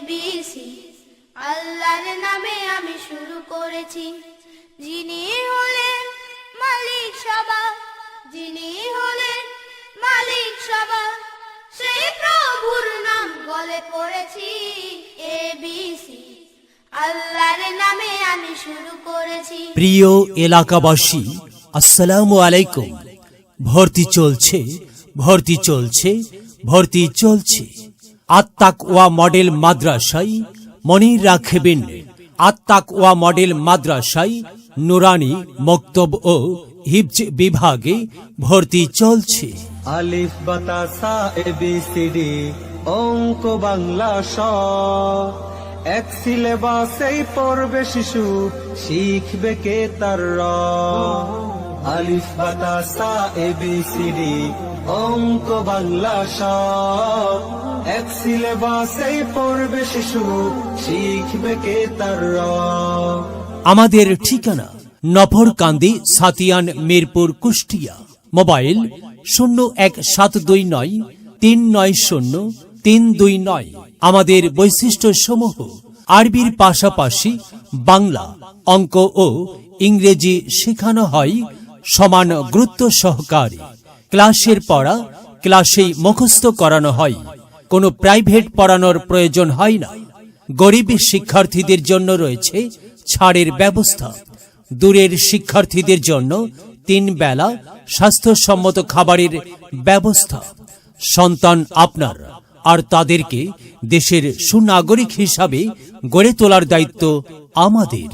ABC আল্লাহর নামে আমি শুরু করেছি। যিনি হলেন মালিক সবা, যিনি হলেন মালিক সবা, সেই প্রভুর নাম বলে পড়েছি। ABC আল্লাহর নামে আমি শুরু করেছি। প্রিয় এলাকাবাসী, আসসালামু আলাইকুম। ভর্তি চলছে, ভর্তি চলছে, ভর্তি চলছে। আত-তাকওয়া মডেল মাদ্রাসায় মনে রাখবেন, আত-তাকওয়া মডেল মাদ্রাসায় নুরানি মক্তব ও হিফজ বিভাগে ভর্তি চলছে। আলিফ বাতা সা ABCD অঙ্ক বাংলা স, এক সিলেবাসেই পড়বে শিশু, শিখবে কে তার র। আলিফ বাতা সা ABCD অঙ্ক বাংলা স, এক সিলেবাসেই পড়বে শিশু, শিখবে কে তার র। আমাদের ঠিকানা নফরকান্দি, সাতিয়ান, মিরপুর, কুষ্টিয়া। মোবাইল 01729390329। আমাদের বৈশিষ্ট্য সমূহ: আরবির পাশাপাশি বাংলা, অঙ্ক ও ইংরেজি শেখানো হয় সমান গুরুত্ব সহকারে। ক্লাসের পড়া ক্লাসেই মুখস্থ করানো হয়, কোনো প্রাইভেট পড়ানোর প্রয়োজন হয় না। গরিব শিক্ষার্থীদের জন্য রয়েছে ছাড়ের ব্যবস্থা। দূরের শিক্ষার্থীদের জন্য 3 বেলা স্বাস্থ্যসম্মত খাবারের ব্যবস্থা। সন্তান আপনার, আর তাদেরকে দেশের সুনাগরিক হিসাবে গড়ে তোলার দায়িত্ব আমাদের।